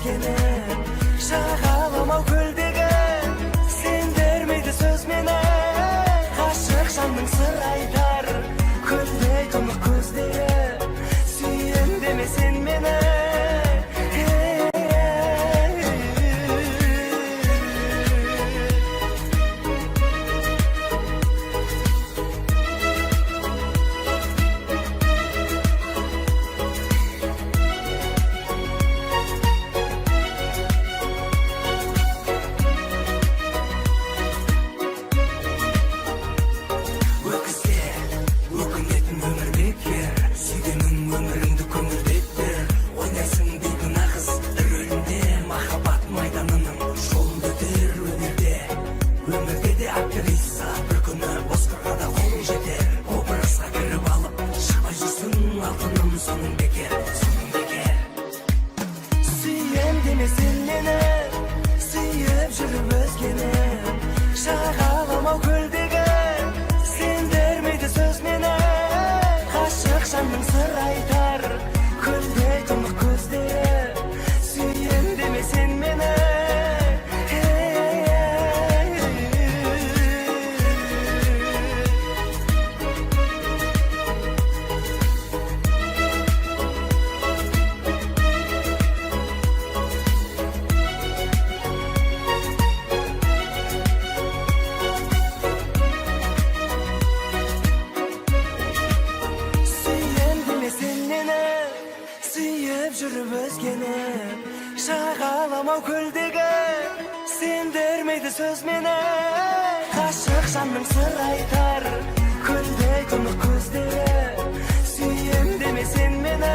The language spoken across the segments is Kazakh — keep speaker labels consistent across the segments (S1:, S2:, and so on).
S1: özgene şağalamau kölдеге sen vermeydi söz mene aşık жанның sır aytar kölдей тұнық көздері сүйем деме sen mene жүріп өзгені шағаламау көлдегі сендермейді сөз мені ғашық жанның сыр айтар көлдей тұнық көздері сүйем деме сен мені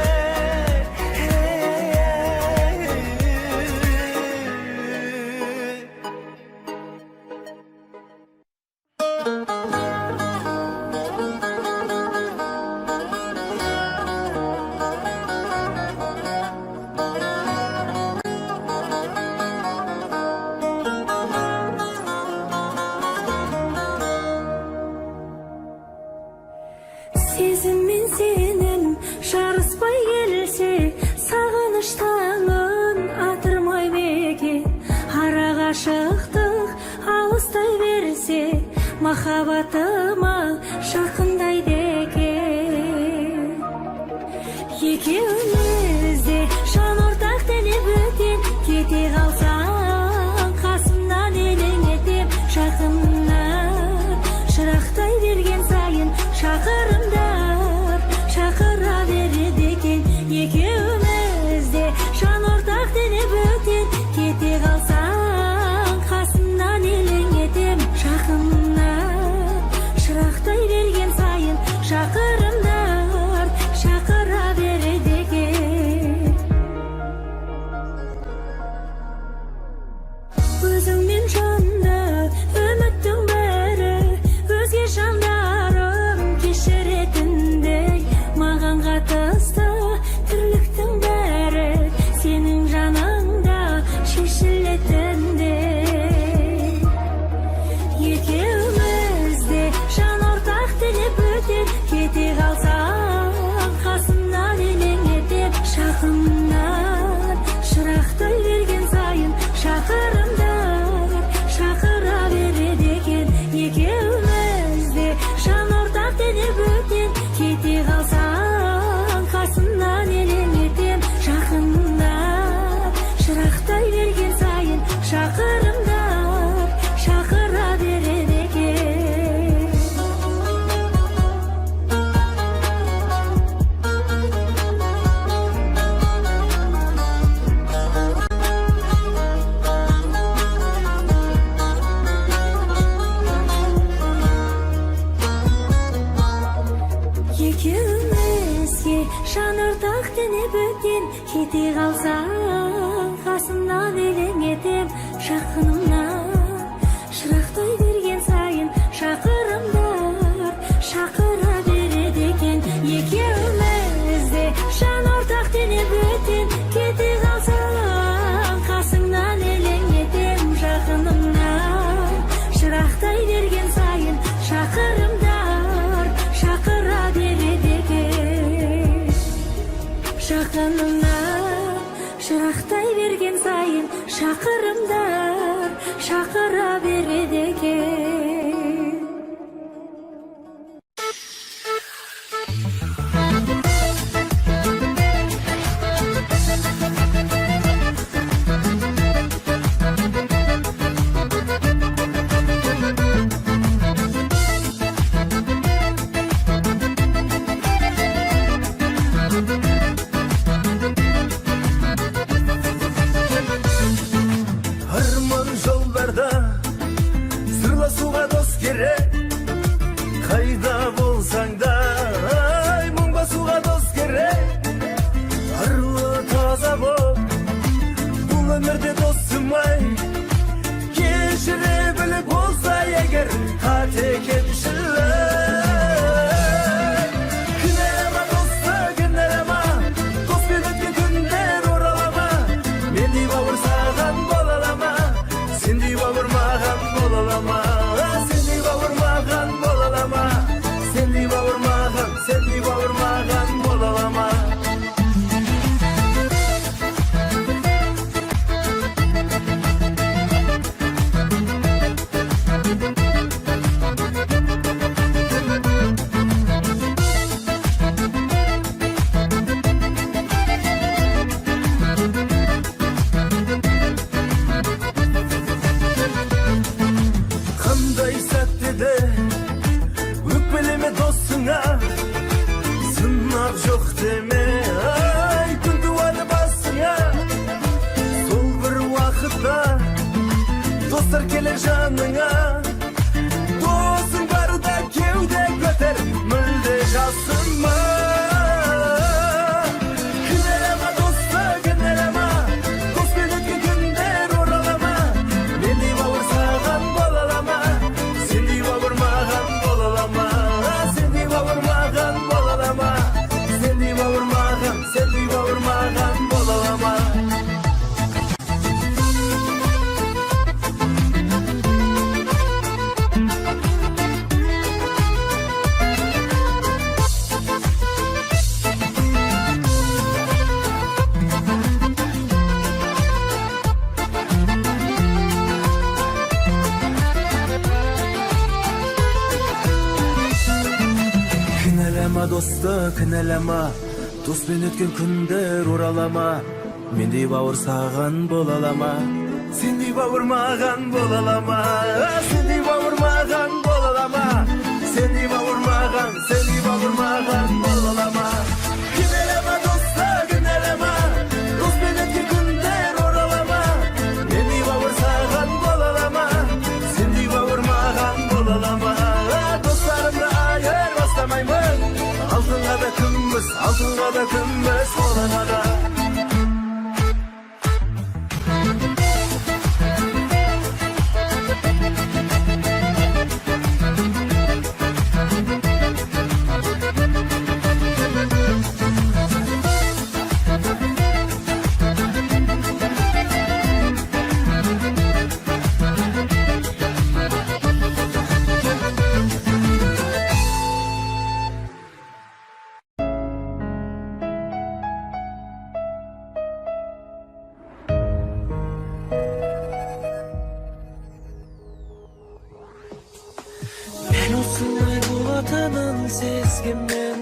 S2: Сезіммен сенім жарыспай келсе сағыныш таңын атырмай бекен ара ғашықтық алыстай берсе махаббатыма жақындайды екен екеуміз де жан ортақ денеп өтем кете қалсаң қасымнан елең етем жақыннан шырақтай берген сайын шақырымдап шақыра береді екен екеуміз де жан ортақ денеп өтем кете қалсаң қасымнан елең етем жақыннан шырақтай берген сайын шақырымдап шақыра береді екен өзіңмен жанды үміттің бәрі өзге жандарым кешіретіндей маған қатысты тірліктің бәрі сенің жаныңда шешілетіндей екеуміз де жан ортақ денеп өтем кете қалсаң қасымнан елең етем жақыннан шырақтай берген сайын шақырымдап шақыра береді екен екеуміз де жан ортақ денеп өтем кете қалсаң қасымнан елең етем жақыннан шырақтай берген сайын шақырымдап шақыра береді екен екеумізге жан ортақ денеп өтем кете қалсаң қасымнан елең етем жақынымнан шырақтай берген сайын шақырымдап шақыра береді екен екеуміз де жан ортақ денеп өтем кете қалсаң қасымнан елең етем жақынымнан шырақтай берген сайын шақырымдап шақыра береді екен жақынымнан шырақтай узай берген сайын шақырымдар шақыра береді екен.
S1: Arman yollarda sırlasuğa dost gerek. Kayda bolsang da ay muң basуға dost gerek. Arlı taza bol бұл өмірде досым ай. Кешіре біліп болса егер қате кемшілік. Кінәлама досты кінәлама, доспен өткен күндер оралама. Мендей бауыр саған бола алама, сендей бауыр маған бола алама. Сендей бауыр маған бола алама, сендей бауыр маған бола алама. Қандай сәтте де өкпелеме досыңа, сынақ жоқ деме ай күн туады басыңа. Сол бір уақытта достар келер жаныңа. Досың барда кеуде көтер, мүлде жасыма. Кінәлама досты кінәлама, доспен өткен күндер оралама. Мендей бауыр саған бола алама, сендей бауыр маған бола алама. Сендей бауыр маған бола алама, сендей бауыр маған бола алама. Кінәлама досты кінәлама, доспен өткен күндер оралама. Мендей бауыр саған бола алама, сендей бауыр маған бола алама. Сендей бауыр маған бола алама, сендей бауыр маған бола алама. Кінәлама досты кінәлама, доспен өткен күндер оралама. Мендей бауыр саған бола алама, сендей бауыр маған бола алама. Достарымды айырбастамаймын, алтынға да күміс қолаңа да. Мен осылай болатынын сезгенмен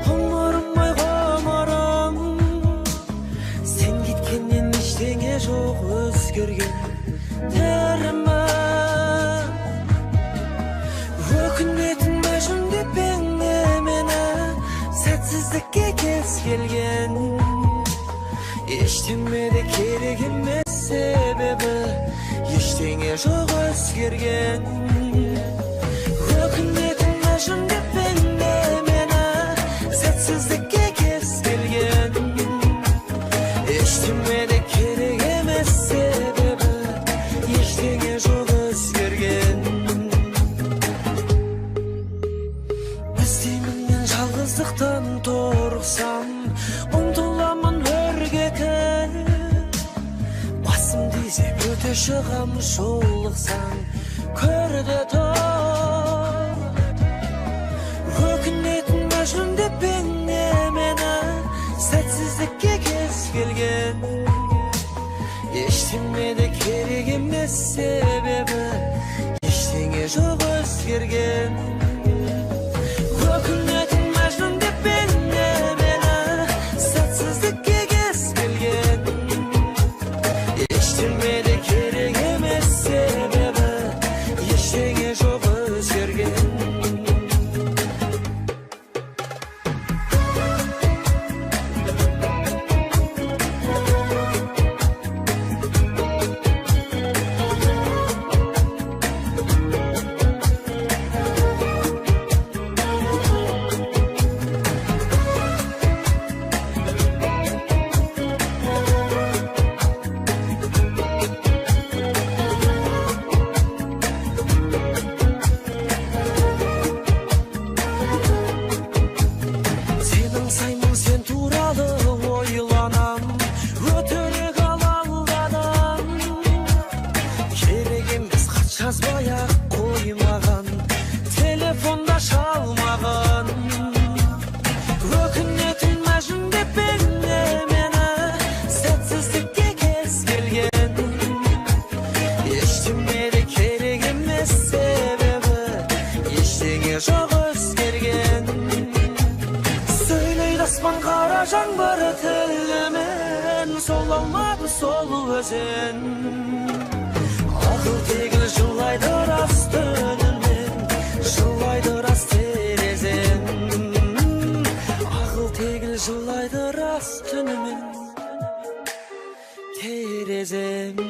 S1: ғұмырым ғұмырым. Сен кеткеннен ештеңе жоқ өзгерген тәрімі. Өкінетін мәжүндеп мені сәтсіздікке кез келген. Ештеме де керек емес себебі ештеңе жоқ өзгерген. Өкінетін мәжүндеп мені сәтсіздікке кез келген. Ештеме де керек емес себебі ештеңе жоқ өзгерген. Іздеймін мен жалғыздықтан торықсам, ұмтыламын өрге кір. Басым дейсеп өте шығам, жолықсаң көрді тұр. Өкінетін мәжүндеп мені сәтсіздікке кез келген. Eşitmedi керек емес себебі ештеңе жоқ өзгерген өкінетін мәжнүн деп мені сәтсіздікке кез келген ештеңеде керек емес себебі ештеңе жоқ өзгерген жазбай-ақ қоймаған телефонда шалмаған өкінетін мәжнүн деп мені сәтсіздікке кез келген ештеңеде керек емес себебі ештеңе жоқ өзгерген сөйлейді аспан қара жаңбыр тілімен сол алмады сол өзен ақыл тегіл жылайды рас түнімен жылайды рас терезем ақыл тегіл жылайды рас түнімен терезем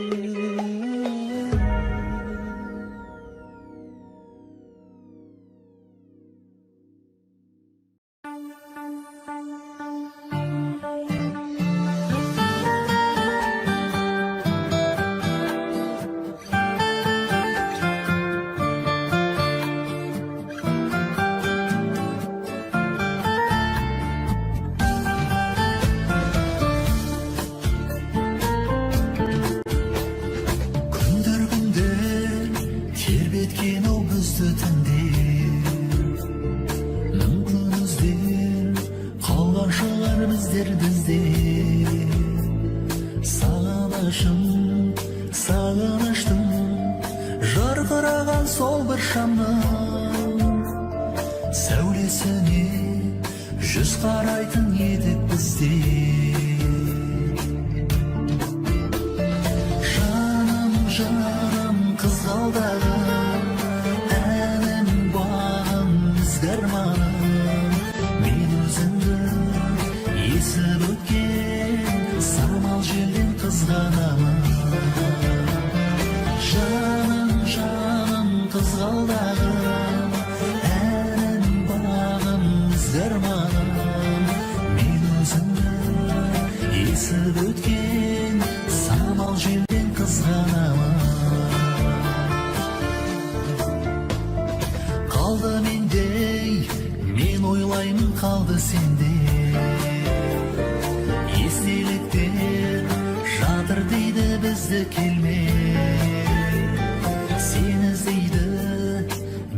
S1: Сағыныштың жарқыраған сол бір шамның сәулесіне жүз қарайтын едік бізде жаным қызғалдағым әнім бағым ізгі-арманым мен өзіңді есіп өткен самал желден қызғанамын жаным қызғалдағым әнім бағым ізгі-арманым мен өзіңді есіп өткен самал желден қызғанамын қалды мендей мен ойлаймын қалды сенде естеліктер жатыр дейді бізді келмей сені іздейді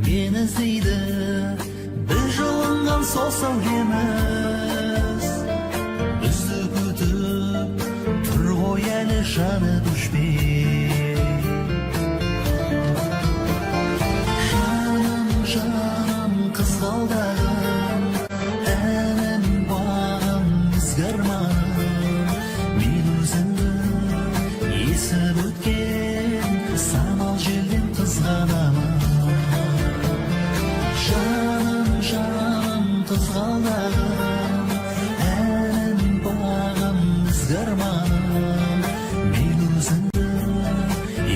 S1: мені іздейді біз жылынған сол сәулеміз бізді күтіп тұр ғой әлі жаны өшпей жаным қызғалдағым әнім бағым ізгі-арманым мен өзіңді есіп өткен самал желден қызғанамын жаным қызғалдағым әнім бағым ізгі-арманым мен өзіңді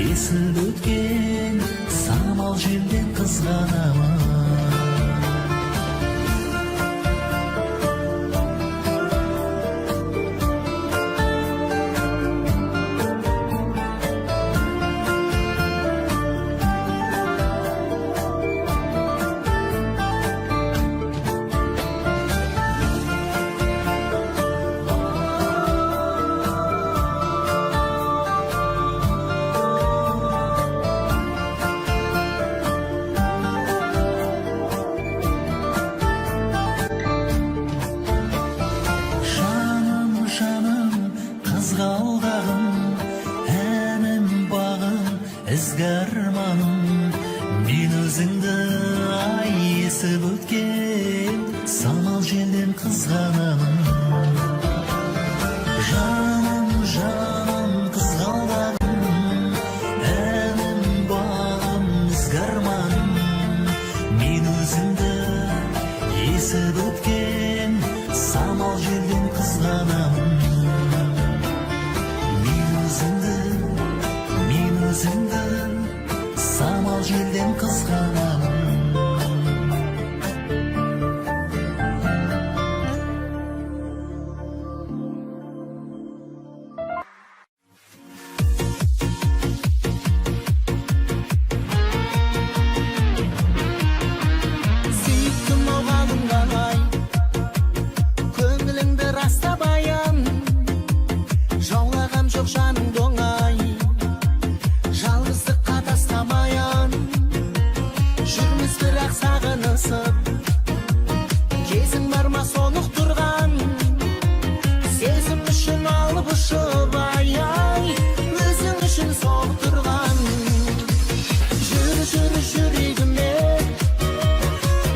S1: есіп өткен самал желден қызғанамын ізгі арманым мен өзіңді ай есіп өткен самал желден қызғанамын жаным жаным қызғалдағым әнім бағым ізгі арманым мен өзіңді есіп өткен самал желден қызғанамын мен өзіңді самал желден қызғанамын
S3: Сүйіктім оғалымдан ай көңіліңді растабайын жаулағам жоқ жаныңды оңай жалғыздыққа тастамайын жүрміз бірақ сағынысып кезің бар ма соны ұқтырған сезім үшін алып ұшып ай өзің үшін соғып тұрған жүр жүр жүрегіме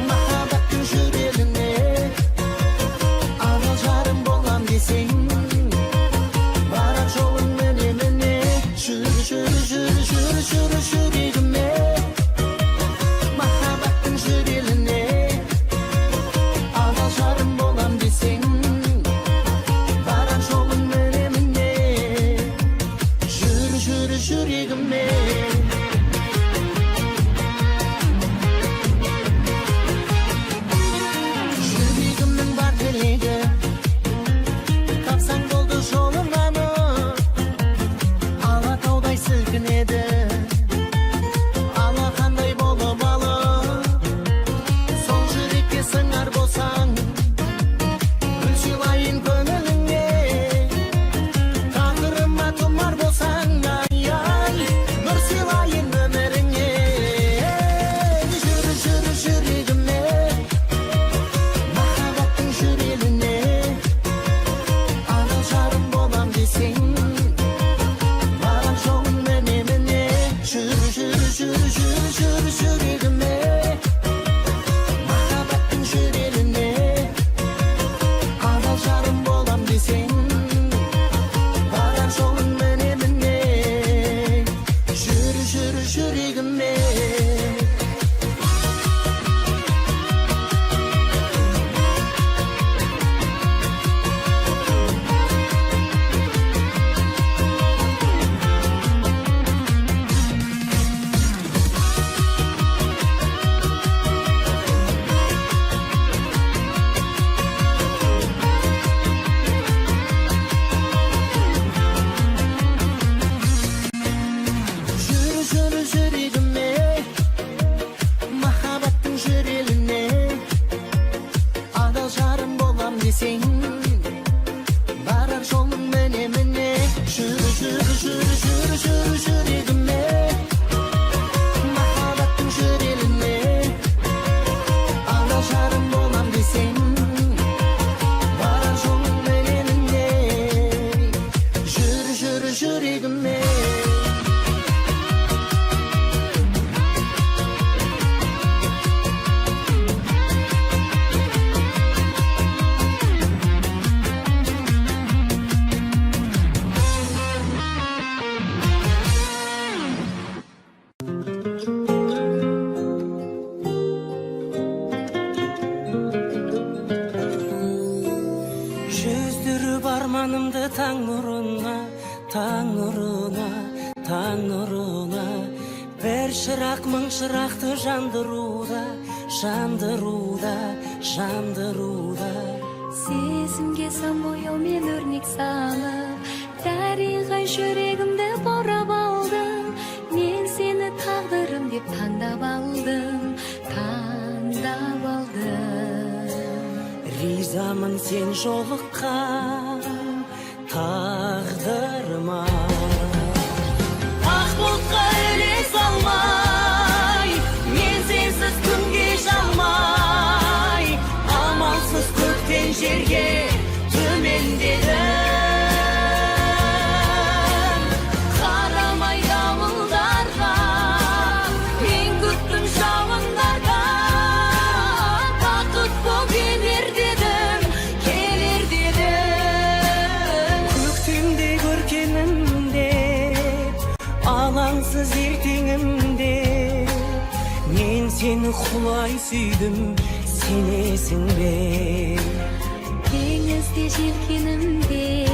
S3: махаббаттың жүрегіне адал жарым болам десең барар жолың міне міне жүр жүр жүр жүр жүр жүрегіме махаббаттың жүрегіне адал жарым болам десең барар жолың міне міне жүр жүр жүрегіме жүрегімнің бар тілегі тапсаң болды жолыңаны алатаудай сілкінеді алақандай болып алып сол жүрекке сыңар болсаң гүл сыйлайын көңіліңе тағдырыма тұмар болсаң ай нұр сыйлайын өміріңе жүр жүр жүрегіме махаббаттың жүрегіне адал жарым болам десең барар жолың міне міне жүр жүр жүр жүр жүр жүрегіме махаббаттың жүрегіне адал жарым болам десең барар жолың міне міне жүр жүр жүрегіме жүр жүр жүрегіме махаббаттың жүрегіне адал жарым болам десең барар жолың міне міне жүр жүр жүр жүр жүр жүрегіме махаббаттың жүрегіне адал жарым болам десең барар жолың міне міне жүр жүр жүрегіме жүздіріп арманымды таң нұрына таң нұрына таң нұрына бір шырақ мың шырақты жандыруда жандыруда жандыруда
S2: сезімге сан бояумен өрнек салып дариға жүрегімді борап алдым мен сені тағдырым деп таңдап алдым таңдап алдым
S3: ризамын сен жолыққан тағдырыма ақ бұлтқа іле салмай мен сенсіз күнге жалмай амалсыз көктен жерге төмендедім қарамай дауылдарға Alansız ertеңimde мен seni құлай сүйдім, сенесің бе?
S2: Теңізде желкенімде,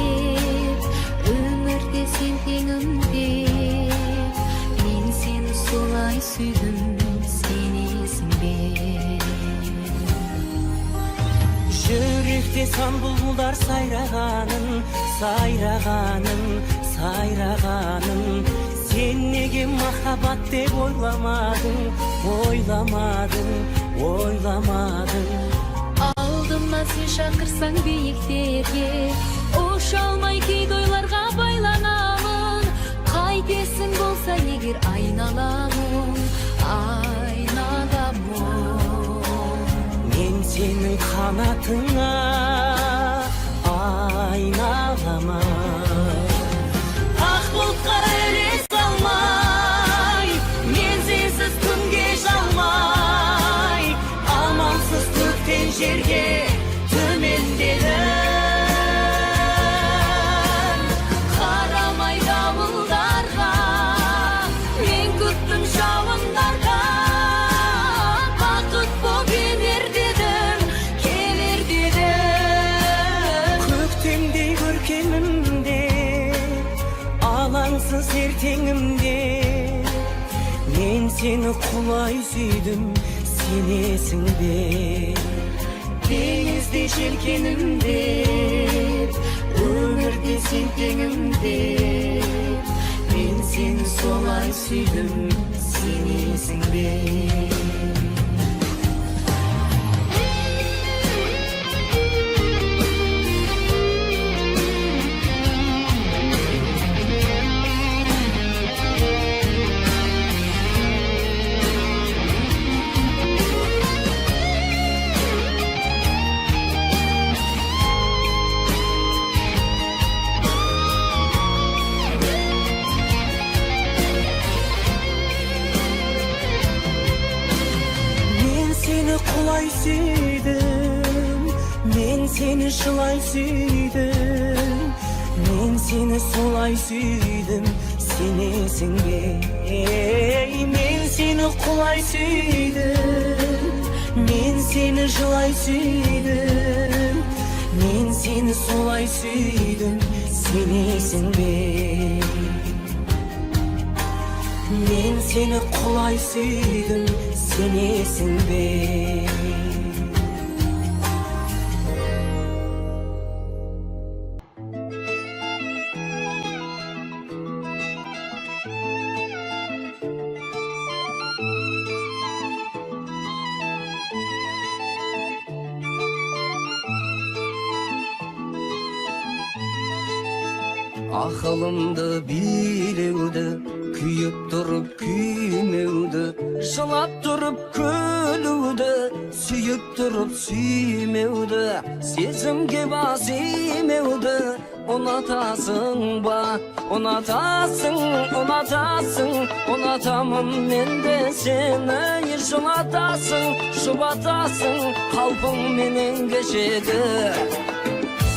S2: өмірде сен теңімде. Мен сені солай сүйдім, сенесің бе?
S3: Жүректе сан бұлбұлдар сайрағанын, сайрағанын. Sen неге махаббат деп ойламадың?
S2: Алдымнан сен шақырсаң биіктерге, ұша алмай кейде ойларға байланамын. Қайтесің болса егер айналамын.
S3: Мен сенің қанатыңа айналамын. Ақ бұлтқа ілес алмай, мен сенсіз күнге жалмай, амансыз көктен жерге төмендедім.
S2: Қарамай дауылдарға, мен күттім жауындарға. Бақыт боп келер дедім.
S3: Көктемдей көркемімде, алаңсыз ертеңімде мен сені құлай сүйдім, сенесің бе? Теңізде желкенімде, өмірде сен теңімде. Мен сені солай сүйдім, сенесің бе? Құлай сүйдім, мен сені жылай сүйдім. Мен сені солай сүйдім, сенесің бе? Мен сені құлай сүйдім, мен сені жылай сүйдім. Мен сені солай сүйдім, сенесің бе? Мен seni құлай сүйдім, сенесің бе? Ақылымды билеуді, күйіп тұрып күймеуді, жылап тұрып күлуді, сүйіп тұрып сүймеуді, сезімге бас имеуді ұнатасың ба? Ұнатасың, ұнатамын мен де сені. Жылатасың, жұбатасың, қалпыңменен кешегі.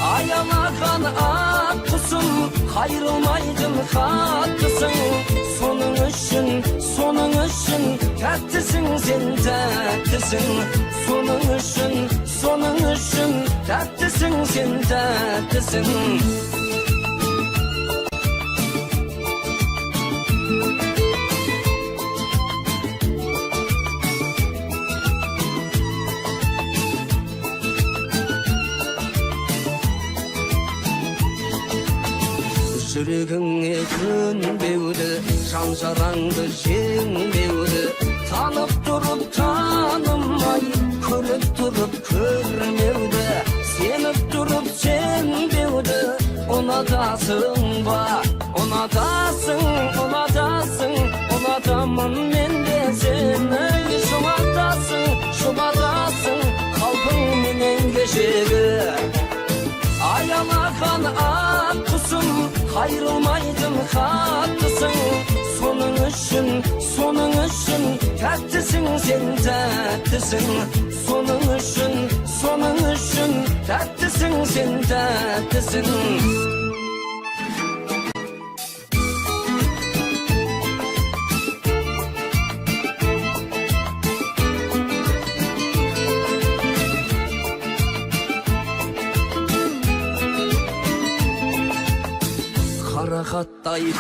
S3: Аялаған ат құсым, қайрылмайтын қаттысың. Соның үшін тәттісің, сен тәттісің. Соның үшін тәттісің, сен тәттісің. Жүрегіңе көнбеуді, жан-жараңды жеңбеуді, танып тұрып танымай, көріп тұрып көрмеуді, сеніп тұрып сенбеуді ұнатасың ба? Ұнатасың, ұнатамын мен де сені. Жұбатасың, қалпыңменен кешегі. Аялаған ат құсым, қайрылмайтын қаттысың. Соның үшін тәттісің, сен тәттісің. Соның үшін тәттісің, сен тәттісің.
S4: Ай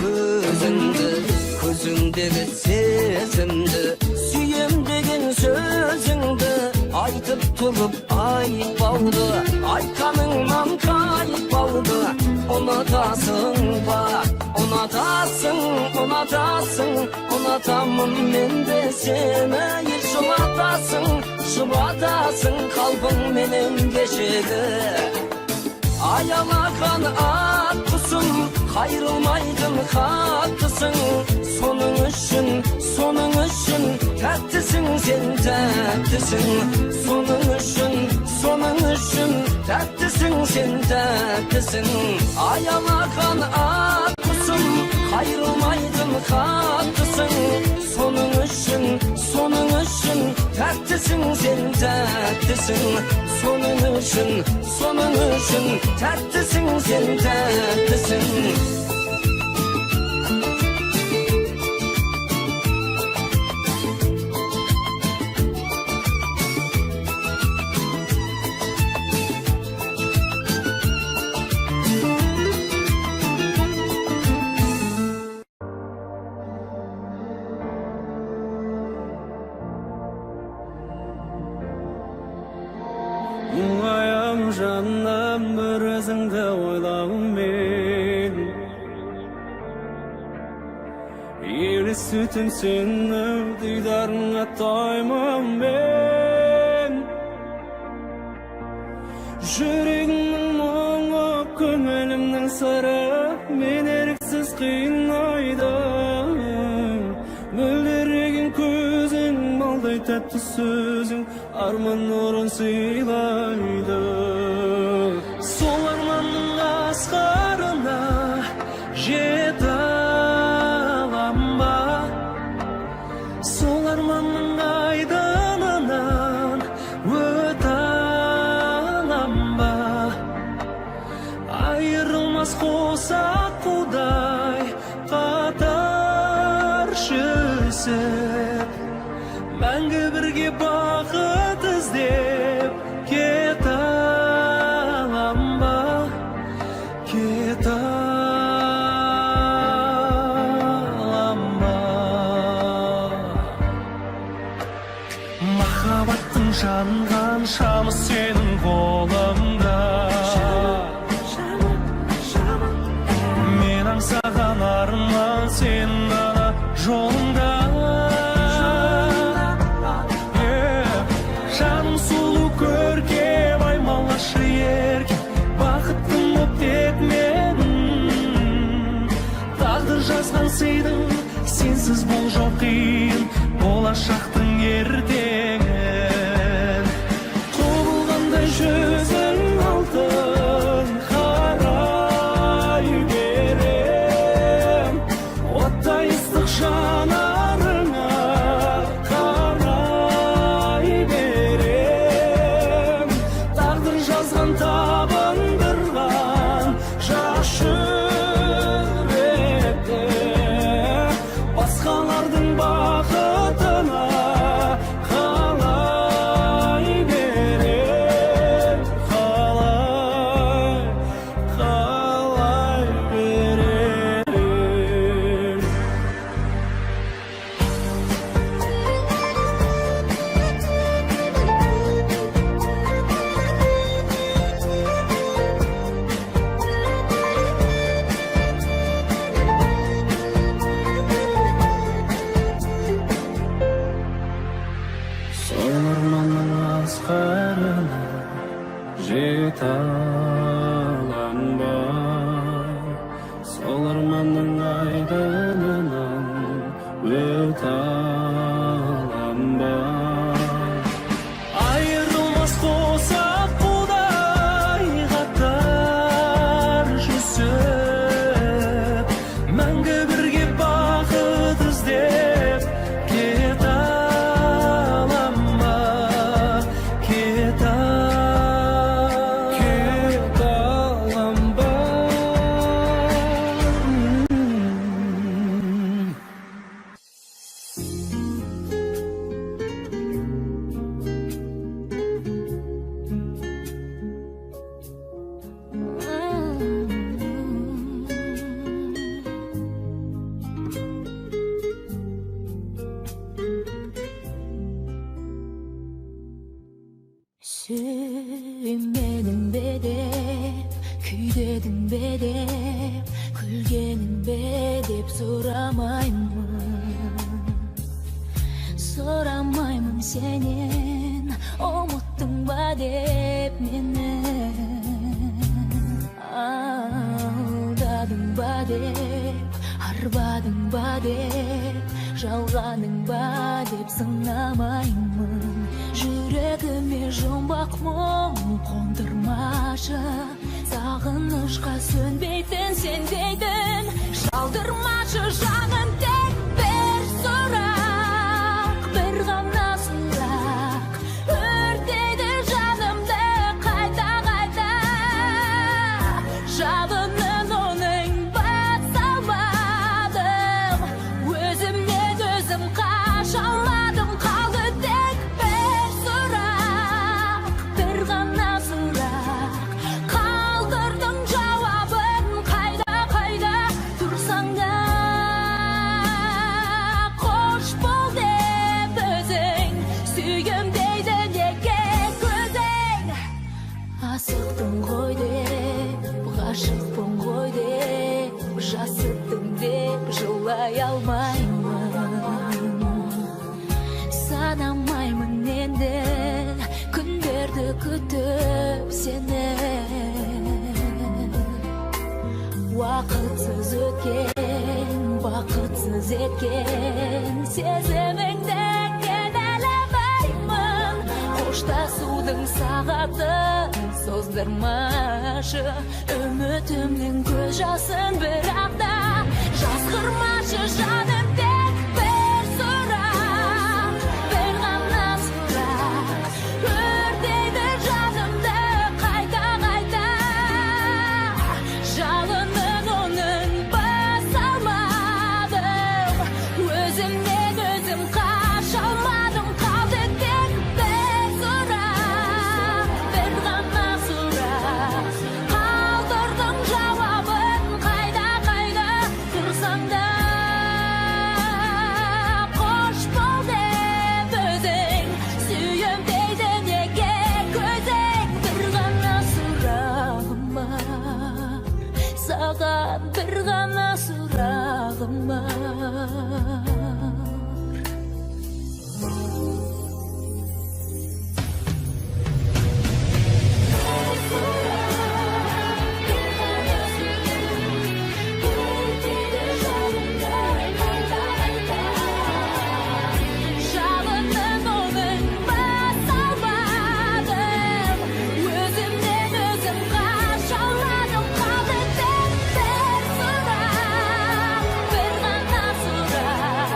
S4: көзіңдегі сезімді сүйем деген сөзіңді айтып тұрып айтпауды айтқаныңнан қайтпауды ұнатасың ба ұнатасың ұнатамын мен де сені еш жұбатасың қалпыңменен кешегі аялаған ат құсым қайрылмайтын хаттысың соның үшін тәттісің сен тәттісің соның үшін тәттісің сен тәттісің аялаған ат құсым қайрылмайтын хаттысың соның үшін тәттісің сен тәттісің соның үшін тәттісің сен тәттісің
S1: Мұңайам жаным бір өзіңді ойлаумен Елес сүтім сенің дидарыңа тоймын мен Жүрегімнің мұңы көңілімнің сыры мен еріксіз қинайды мөлдіреген көзің малдай тәтті сөзің арман нұрын сыйлайды сол арманның асқарына жете алам ба сол арманның айдынынан өте алам ба айырылмас қосақ қудай қатар жүзіп мәңгі бірге бақыт іздеп кете алам ба кете алам ба махаббаттың жанған шамы сенің қолыңда мен аңсаған арман сенің ғана жолыңда жаным сұлу көркем аймалашы еркем бақыттым боп тек мен тағдыр жазған сыйдың сенсіз бұл жоқ қиын болашақтың ертеңін құбылғандай жүзің алтын қарай берем оттай ыстық жанарыңа қарай берем тағдыр жазған табындырған жас жүректі басқалардың бақытына
S2: деп Soramayman senen Unuttun ba dep meni Aldadın ba dep Arbadın ba dep Жалғаның ба деп сынаmayman Жүрегіме жұмбақ мұң қондырмашы Сағынышқа сөнбейтін сен дейтін Шалдырмашы жаным тек бір сұрақ Бір ғана сұрақ Өртейді жанымды қайта-қайта Жабынын оның баса алмадым Өзімнен өзім қаша алмадым Қалды тек бір сұрақ Бір ғана сұрақ Қалдырдың жауабын қайда-қайда тұрсаң да Қош бол деп өзің Сүйгім дейді неге көзің Асықтың ғой деп, ғашықпын ғой деп Жасыттың деп жылай алмаймын Санамаймын енді күндерді күтіп сені Уақытсыз өткен, бақытсыз еткен Сезіміңді кінәламаймын Қоштасудың сағатын создырмашы Үмітімнің көз жасын бірақ да жазғырмашы жаным тек бір сұрақ Бір ғана сұрақ Өртейді жанымды қайта-қайта Жалынын оның баса алмадым Өзімнен өзім қаша алмадым Қалды тек бір сұрақ Бір ғана сұрақ Қалдырдың жауабын қайда-қайда тұрсаң да Қош бол деп өзің Сүйем дейді неге көзің Бір ғана сұрағым бар Саған бір ғана сұрағым бар Жалынын оның баса алмадым Өзімнен өзім қаша алмадым Қалды тек бір сұрақ Бір ғана сұрақ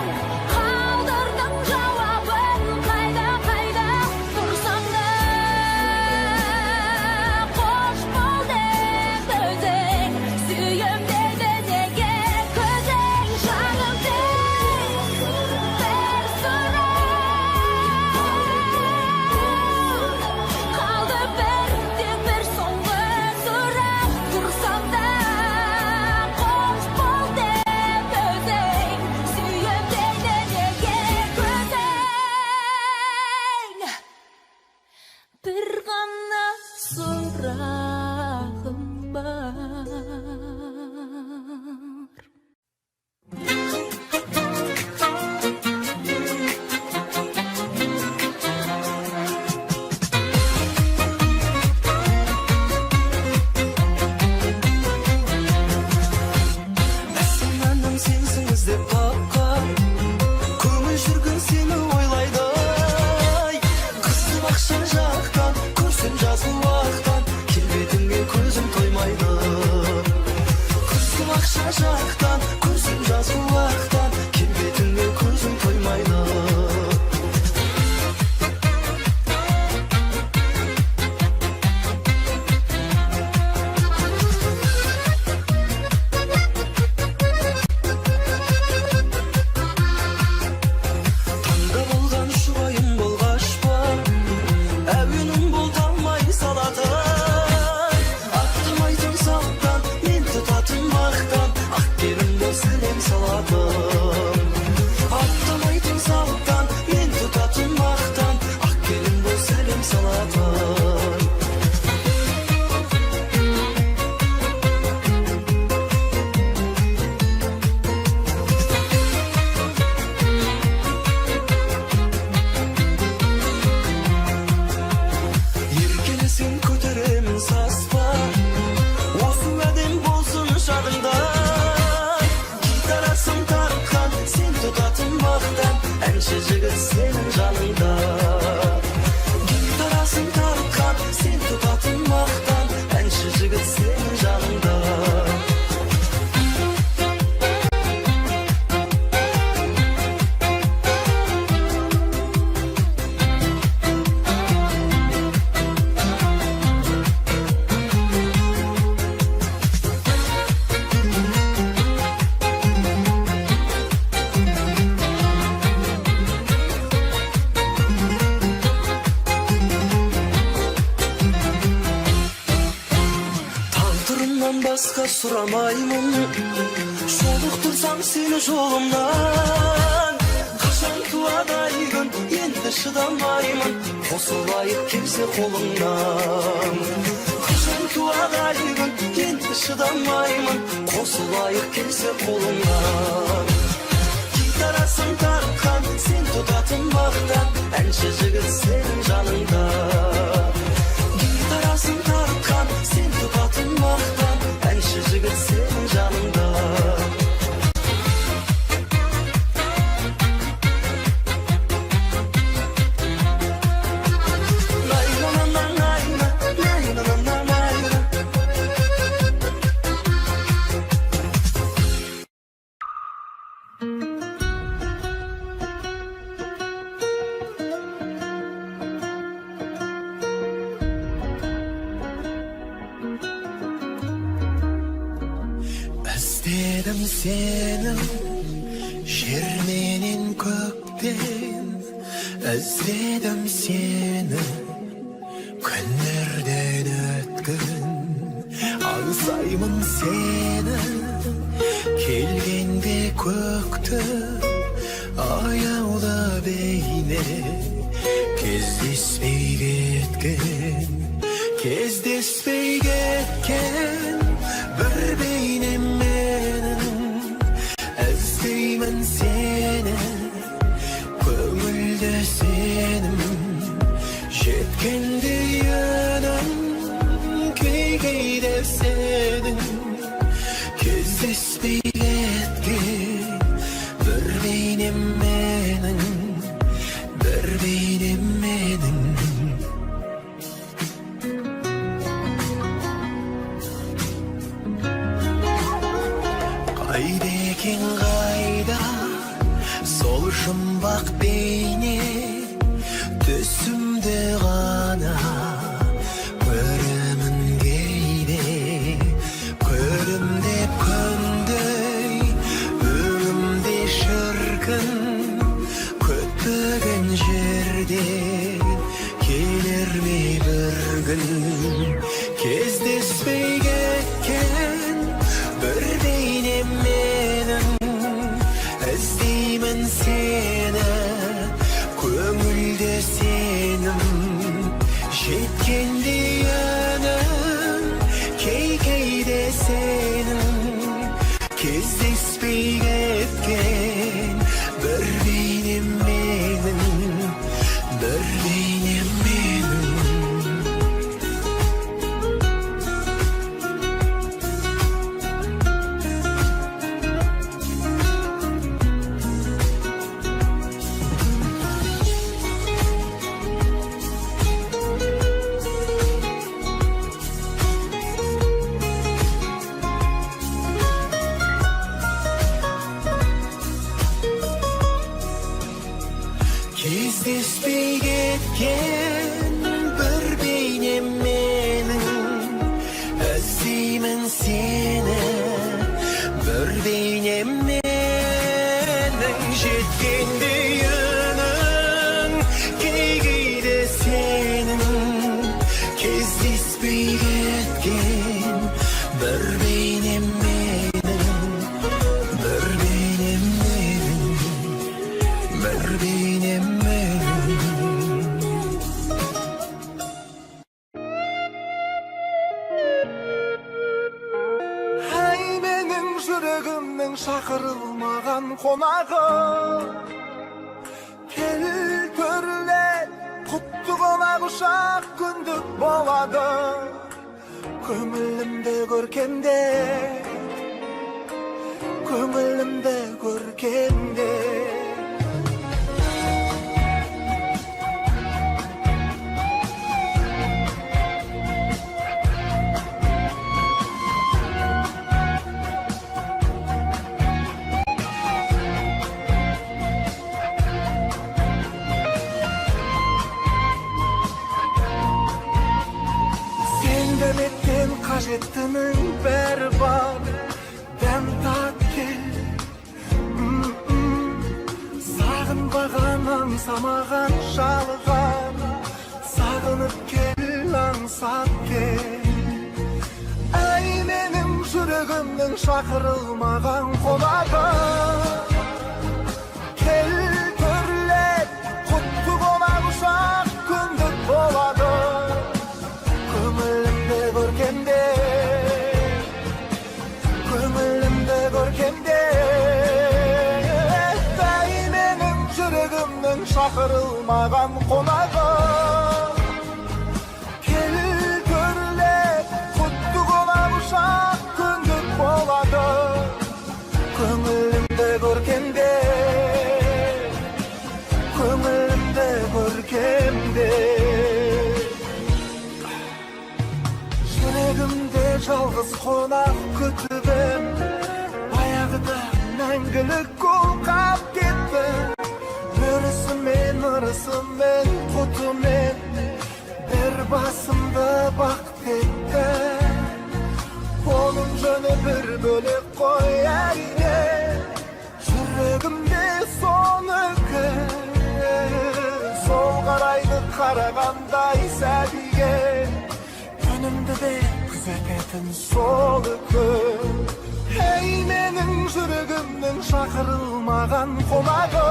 S3: suramayman. Şoluqtursam seni jolumdan. Kaşan tuadaygın endi şıdamayman. Qosulayıp kelсе kolumdan. Kaşan tuadaygın endi şıdamayman. Qosulayıp kelсе kolumdan. Gitarasın tarkan sen tutatın maqtan. Әнші жігіт senin жаныңда. Gitarasın tarkan sen tutatın maqtan. Әнші жігіт senin жаныңда. İzledim seni şermenin kökten. İzledim seni günlerden ötken. Ansayman seni kelgende kökte. Ayağla beyne kezdespey ketken. Kezdespey ketken bir beynim menin. İzdeymen seni köngülde senim. Jetkendi yanım keygeyde senin. Kezdespey ketken bir beynim menin. Bir beynim menin. Qaydekin qayda sol жұмбақ бейне түсімді ғана көрімін кейде көрімде күндей өмімде шіркін күтпеген жерде келер ме бір күн кездеспей кеткен bir beynim menin. İzdeymen seni köngülde senim. Jetkendi yanım keykeyde senin. Kezdespey ketken bir beynim menin. Bir beynim menin. Kezdespey ketken bir beynim menin. İzdeymen seni bir beynim menin. Jetkendi yanım keygeyde senin. Kezdespey ketken bir beynim menin. Bir beynim menin. Bir beynim menin.
S1: Hey benim yüreğimden şakırılmagan konağı. Kel körler kutlu konak uşak gündük boladı. Köngülümde görkende, köngülümde görkende. Demetten kajettinin berbat dem tatke. Sağınbağanan samagan şalgan. Sağınıp kel ansat kel. Ay benim жүрегімнің шақырылмаған қонағы. Кел көрлет, құтты қонақ ұшақ күндік болады. Көңілімді көркемде, көңілімді көркемде. Әй менің жүрегімнің шақырылмаған қонағы. Кел көрлет, құтты қонақ ұшақ күндік болады. Көңілімді көркемде, көңілімді көркемде. Жүрегімде жалғыз қонақ күтіп, баяғыда мәңгілік қолқап кетті. Өрісімен, ырысымен, құтымен бір басымды бақыт етті. Оның жөні бір бөлек қой әрине, жүрегімде соныкі. Сол қарайды қарағандай сәбиге, күнімді де күзететін сол үкі. Ей менің жүрегімнің шақырылмаған қонағы.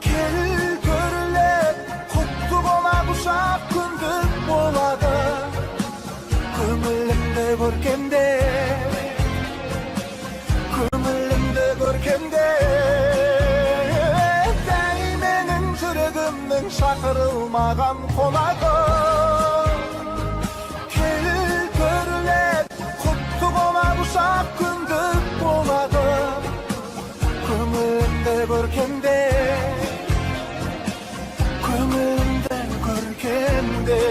S1: Кел көрлет, құтты қонақ ұшақ күндік болады. Көңілімді көркемде, көңілімді көркемде. Әй менің жүрегімнің шақырылмаған қонағы. Кел көрлет, құтты қонақ ұшақ күндік болады. Көңілімді көркемде, көңілімді көркемде.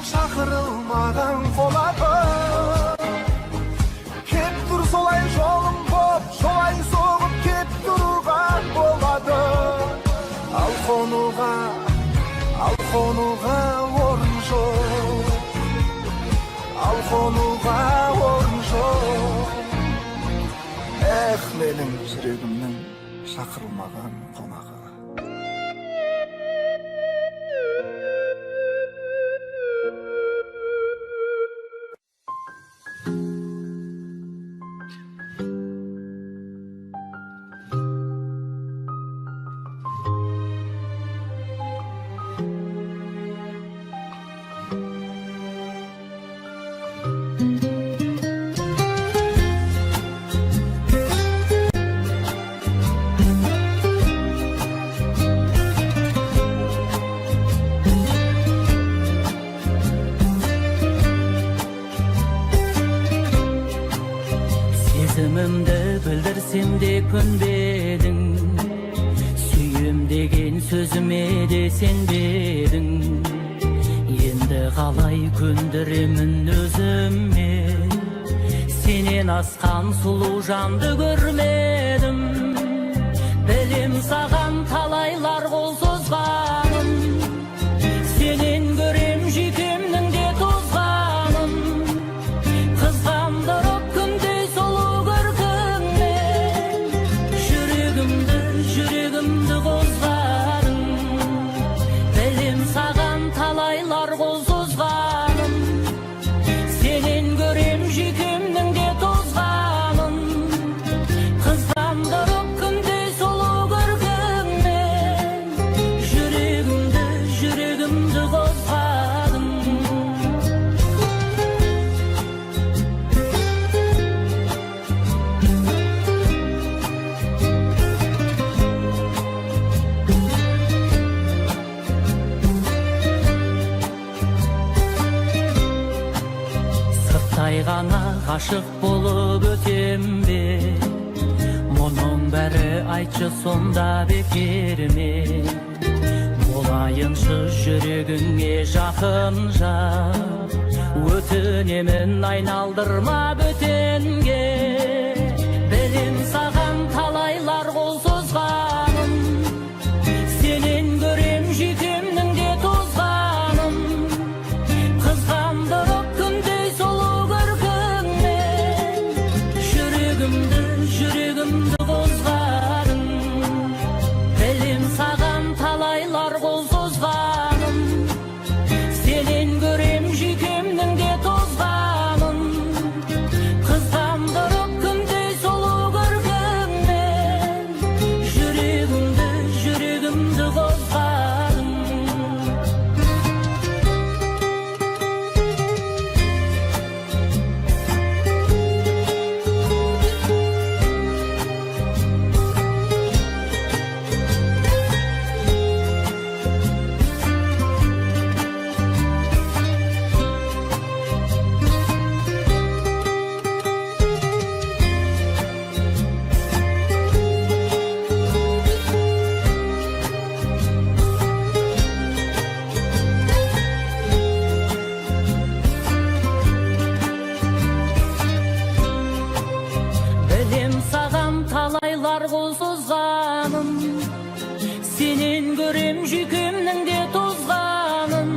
S1: Шақырылмаған қонағы. Кеп тұр солай жолым боп, солай соғып кеп тұруға болады. Ал қонуға орын жоқ, ал қонуға орын жоқ. Эх, менің жүрегімнің шақырылмаған қонағы.
S5: Сезімімді білдірсем де көнбедің, сүйем деген сөзіме де сенбедің. Енді қалай көндіремін өзіме, сенен асқан сұлу жанды көрмедім. Білем саған талайлар қол созғаным, сенен көрем жүйкемнің де тозғанын. Қызғандырып күндей сұлу көркіңмен, жүрегімді қозғадың. Білем саған талайлар қол созғаным, сенен көрем жүйкемнің де тозғанын. Қызғандырып aşık bolup ötembi. Munun bäri aytçı sonda bekirmi. Bolayınçı jüregüňe jakynja, ötünemin aýnaldyrma bötenге. Belim sagan talaylar gol sozganym, senin görem jükümniň de tozganym. Kızgandyryp kündey solu görküňmen, Jüregimdi gozganym. Belim sagan talaylar gol sozganym, senin görem jükümniň de tozganym. Kızgandyryp kündey solu görküňmen, Jüregimdi gozganym. Belim sagan talaylar gol sozganym, senin görem jükümniň de tozganym.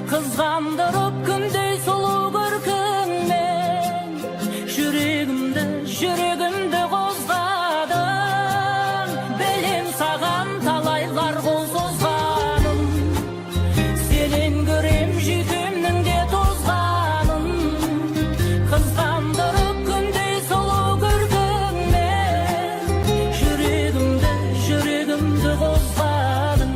S5: Kızgandyryp kündey solu görküňmen, Jüregimdi gozgadym. Belim sagan talaylar gol sozganym, senin görem jükümniň de tozganym. Kızgandyryp kündey solu görküňmen, Jüregimdi gozgadym.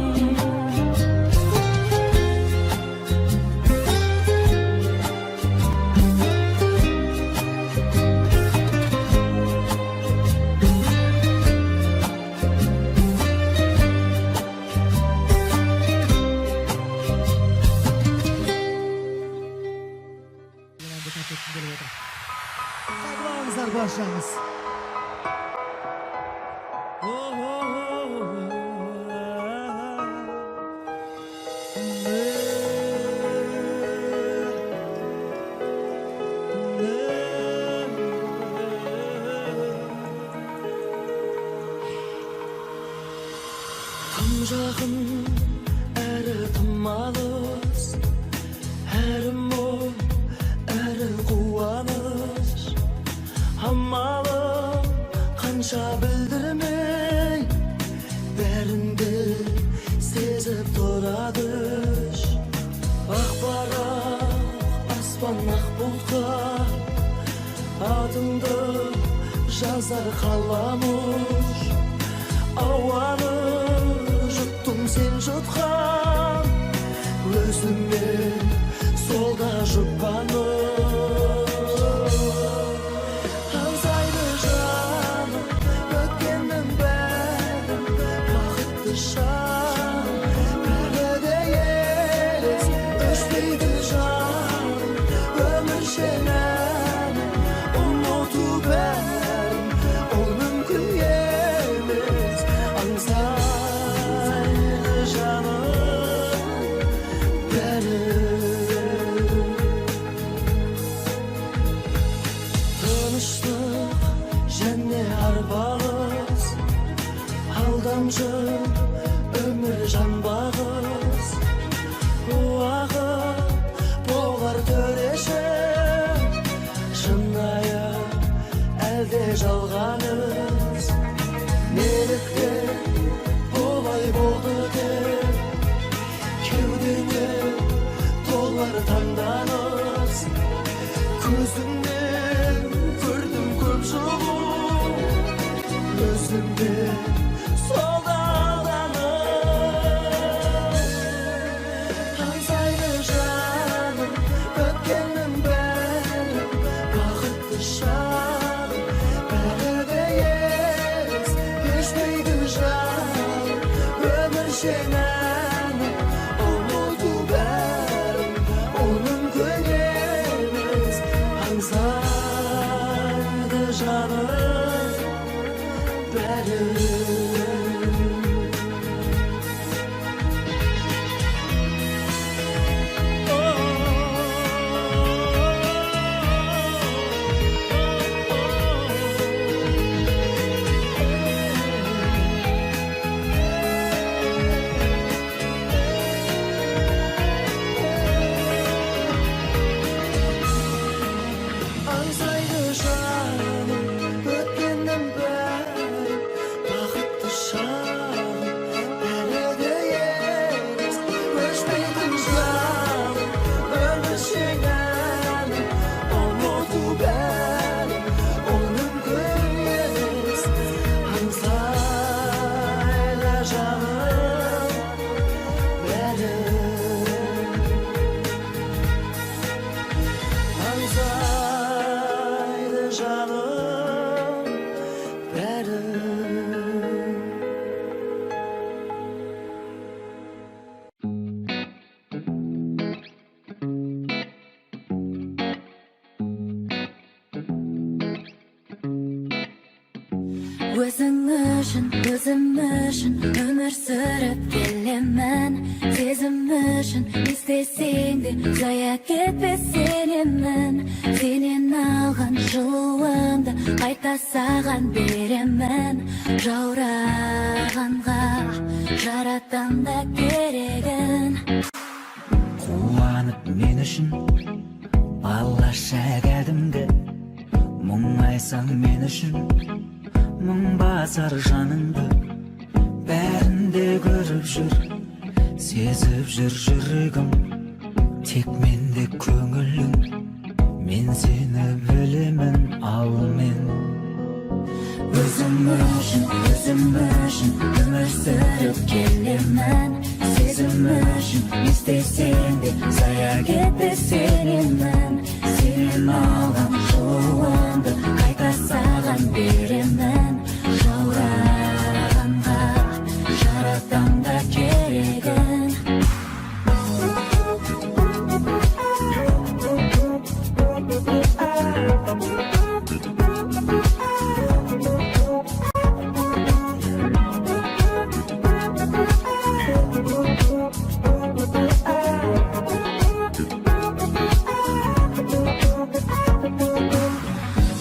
S3: Sabrağınızlar başlayınız.
S4: Tım jakyn, äri tım alys, äri mol, äri kuwanys. Hammalym kança bildirmey, bärinde sezip turadyş. Akbarak asman ak bulkar, adımdı жазар kalamuş. Awanı juttum sen jutkan, özüme solda jutkanım. Ansaydı canım, ötkenim benim, vakıtlı şan. Bäride yeles, öçteydi canım, ömür şenen, unutu benim, ol mümkün yemes. Ansaydı canım, benim. Tanıştık, jenne arbalız, aldamcı ömür janbağız. Uağı boğar töreşe, şınayıp elde жалғаныз. Nelіктен olay болды деп, кеудеңе толар таңданыс. Көзіңнен көрдім көп жылу, өзімде солда алданыс. Аңсайды жаным, өткеннің бәрі, бақытты шағым, бәрі де ес, өшпейді жаным, өмір шенәні, ұмыту бәрін, ол мүмкін емес. Аңсайды Аңсайды жаным өткеннен бері бақытты шағым бәрі де емес өшпейтін жалын өміршең әнім ұмыту бәрі ол мүмкін емес аңсайды жаным бәрі аңсайды жаным бәрі
S2: Өзің үшін өмір сүріп келемін Сезім үшін не істесең де зая кетпес сенемін Сенен алған жылуымды қайта саған беремін Жаурағанға жаратам да керегін
S6: Қуанып мен үшін балаша кәдімгі мұңайсаң мен үшін мың басар жаныңды бәрінде көріп жүр сезіп жүр жүрегім тек менде көңілің мен сені білемін ал мен өзім үшін өмір сүріп келемін сезім үшін не істесең де зая кетпес сенемін сенен алған жылуымды қайта саған беремін жаурағанға жаратам да керегін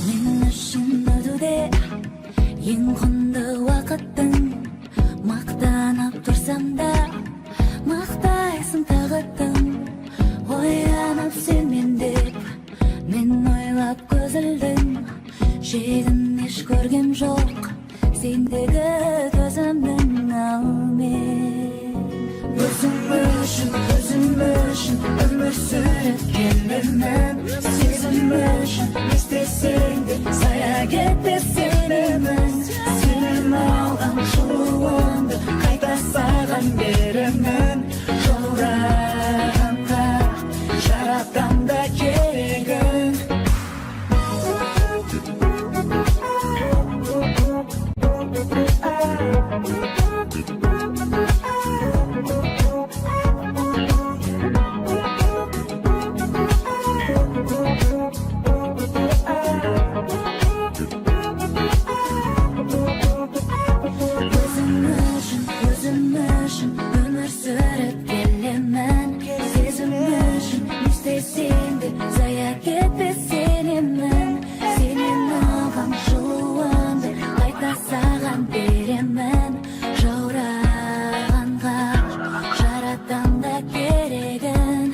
S6: Мен үшін өтуде ең құнды уақыттың мақтанып тұрсам да мақтайсың тағы тым оянып сенмен деп мен ойлап көз ілдім жерін еш көргем жоқ сендегі төзімнің ал мен өзім үшін өмір сүріп келемін сезім үшін не істесең де зая кетпес сенемін сенен алған жылуымды қайта саған беремін жаурағанға жаратам да керегін өзім үшін өмір сүріп келемін сезім үшін не істесең де зая кетпес сенемін сенен алған жылуымды қайта саған беремін жаурағанға жаратам да керегін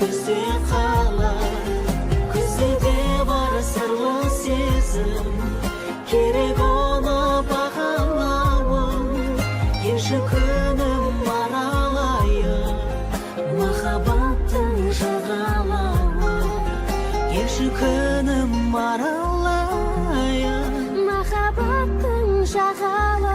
S3: Күзде қалар, күзде бар сырлы сезім, керек оны бағалауым, келші күнім аралайын, махаббаттың жағалауы, келші күнім аралайын,
S2: махаббаттың жағалауы.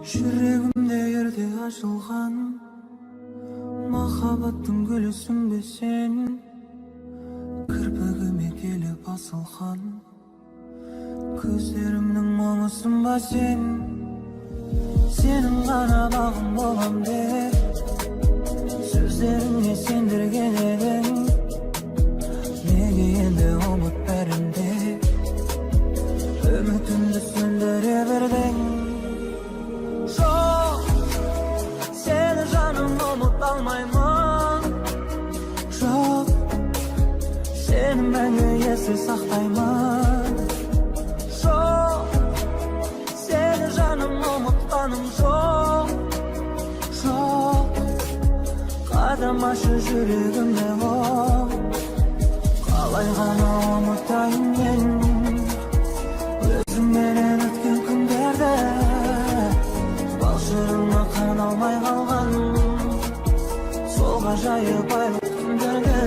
S1: Жүрегімде ерте ашылған махаббаттың гүлісің бе сен, кірпігіме келіп асылған көздерімнің мұңысың ба сен. Сенің ғана бағым болам деп сөздеріңе сендірген едің, неге енді ұмыт бәрінде үмітімді сөндіре бердің. Жоқ, сені жаным ұмыта алмаймын. Жоқ, сені мәңгі есте сақтаймын. Жоқ, сені жаным ұмытқаным жоқ. Жоқ, қадамашы жүрегіме оқ, қалай ғана ұмытайын мен өзіңменен өткен күндерді, балшырына қаналмай қалған сол ғажайып айлы түндерді.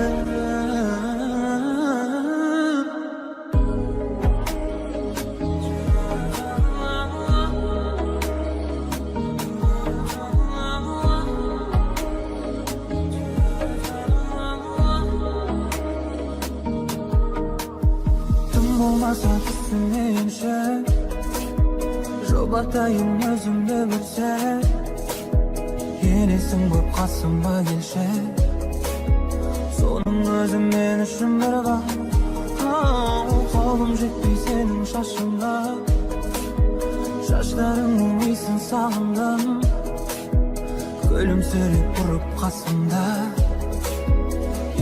S1: Тым болмаса түсінейінші, жұбатайын өзімді бір сәт, елесің боп қасыма келші, соның өзі мен үшін бір бақ. Қолым жетпей сенің шашыңа, шаштарыңның иісін сағындым, күлімсіреп тұрып қасымда,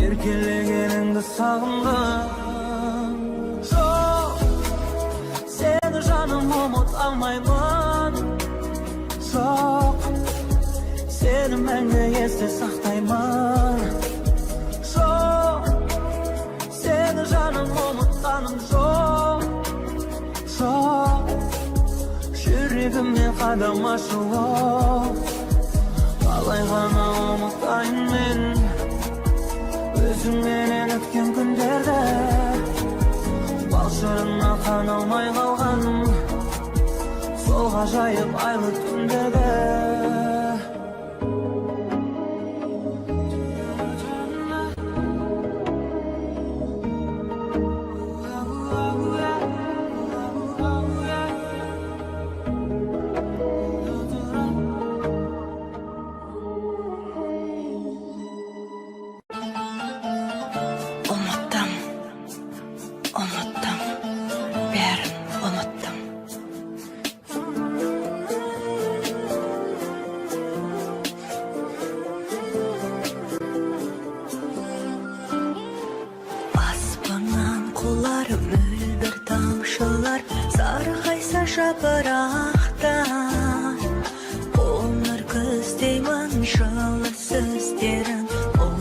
S1: еркелегеніңді сағындым. Жоқ, сені жаным ұмыта алмаймын. Жоқ, сені мәңгі есте сақтаймын. Жоқ, сені жаным ұмытқаным жоқ. Жоқ, жүрегіме қадам ашылып, қалай ғана ұмытайын мен өзіңменен өткен күндерді, балшырына қаналмай қалған сол ғажайып айлы түндерді.
S6: Unuttum, unuttum, bärin unuttum. Аспаннан құлар мөлдір тамшылар, сарғайса жапырақтан. Қоңыр күздеймін жылы сөздерін,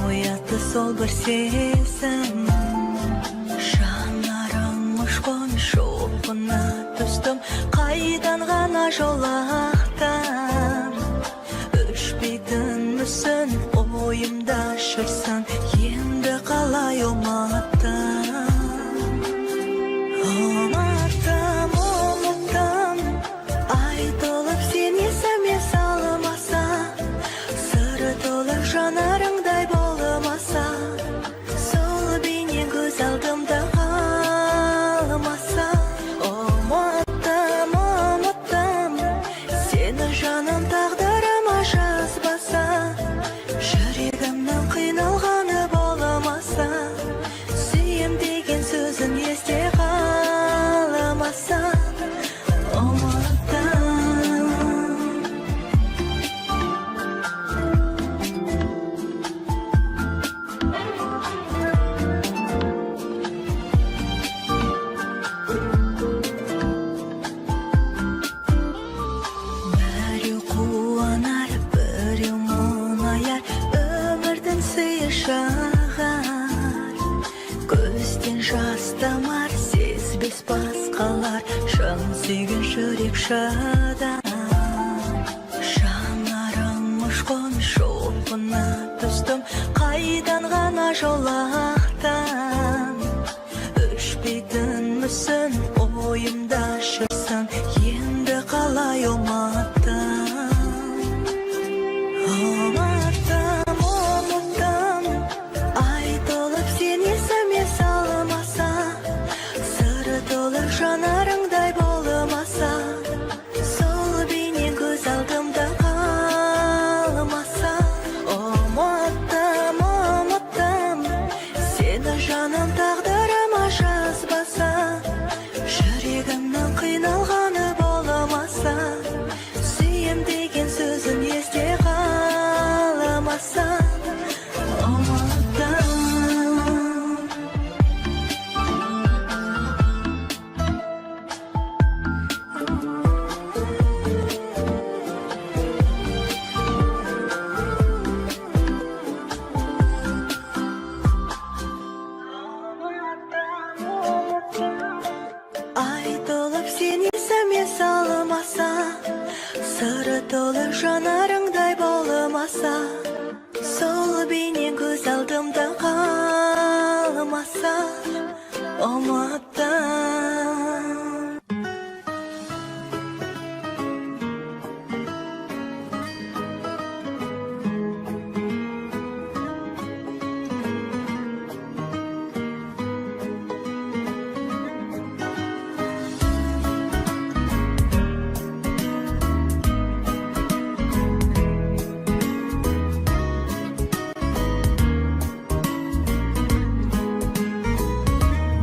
S6: оятты сол бір сезім. Жанарым ұшқын шоқына түстім, қайдан ғана жолақтан. Өшпейтін мүсін ойымда жүрсін, енді қалай ұмыттым. Ұмыттым, ұмыттым, айтылып сен есіме салмаса, сыры толық жанарыңдай болмаса, сол бейне көз алдымда қалмаса. Ұмыттым, ұмыттым, сені жаным тағдырыма жазбаса, жүрегімнің қиналғаны болмаса, сүйем сүйген жүрек шыдам жанарым ұшқын шоқына түстім қайдан ғана жолақтан өшпейтінмісің ойымда жүрсің енді қалай ұмыттым айтылып сен есіме салмаса сыры толы жанарыңдай болмаса сол бейнең көз алдымда қалмаса ұмыттым сені жаным тағдырыма жазбаса жүрегімнің қиналғаны болмаса сүйем деген сөзің есте қалмаса ұмыттым. Айтылып сен есіме салмаса сыры толы жанарыңдай болмаса сол бейнең көз алдымда қалмаса ұмыттым.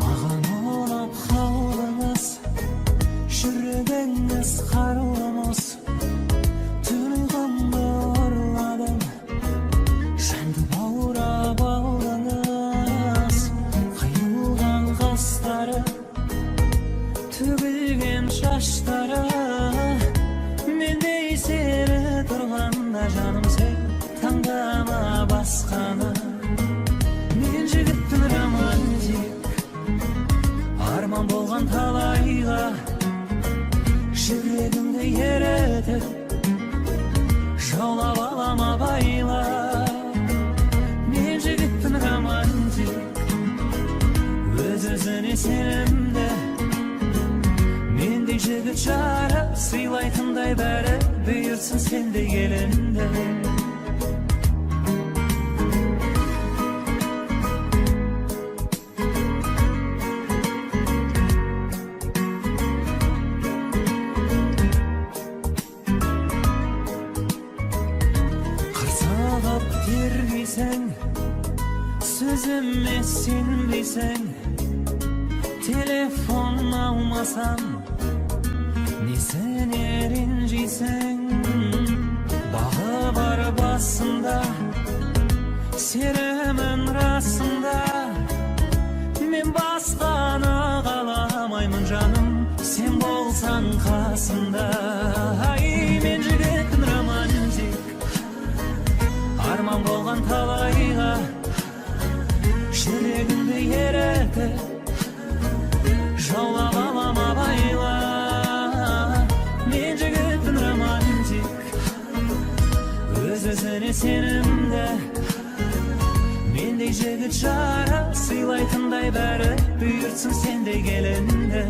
S5: Маған ұнап қалдыңыз жүрегіңіз қарулымыз тұйғымды ұрладым жанды баурап алдыңыз қиылған қастары төгілген шаштары мендей сері тұрғанда жаным сен таңдама басқаны мен жігіттің романтик арман болған талайға жүрегімді еретіп жаулап алам абайлап мен жігіттің романтик өз-өзіне сенімді мендей жігіт жары сыйлайтындай бәрі бұйыртсын сендей келінді қырсығып тергейсің сөзіме сенбейсің телефон алмасам несіне ренжисің бағы бар басында серімін расында мен басқаны қаламаймын жаным сен болсаң қасымда ай мен жігіттің романтик арман болған талайға жүрегімді еретіп жаулап алам абайла мен жігіттің романтик өз-өзіне сенімді мендей жігіт жары сыйлайтындай бәрі бұйыртсын сендей келінді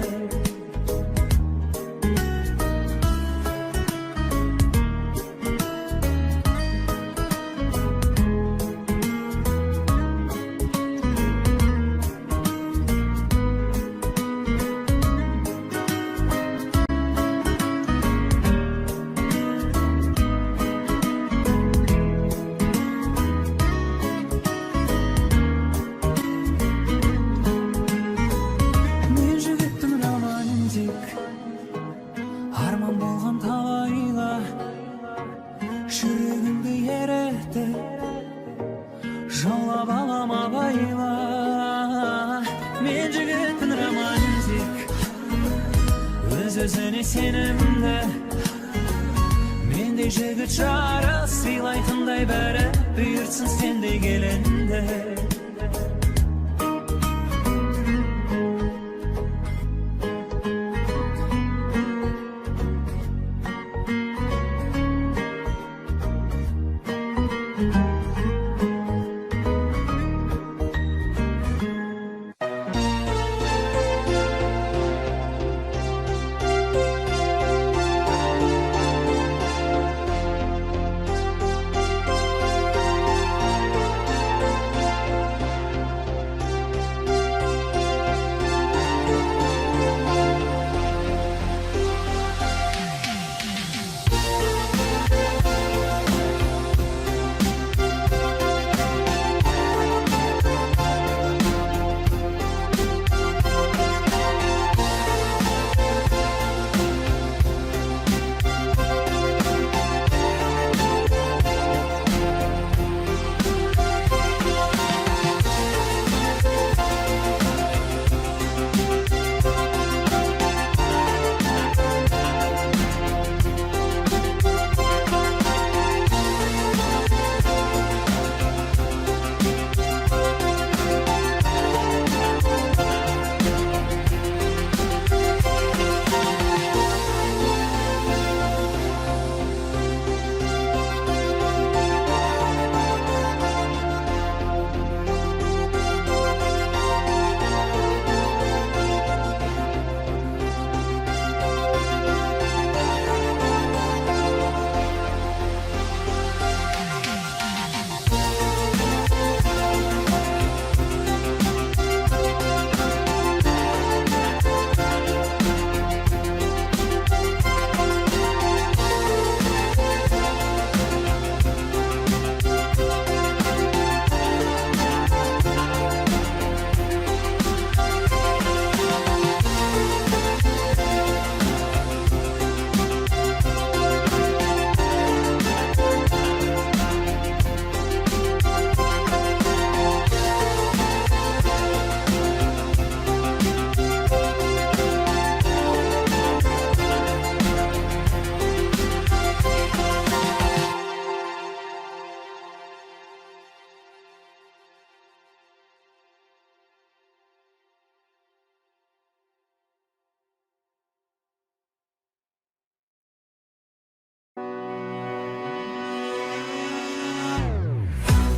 S5: арман болған талайға жүрегімді еретіп жаулап алам абайла мен жігіттің романтик өз-өзіне сенімді мендей жігіт жары сыйлайтындай бәрі бұйыртсын сендей келінді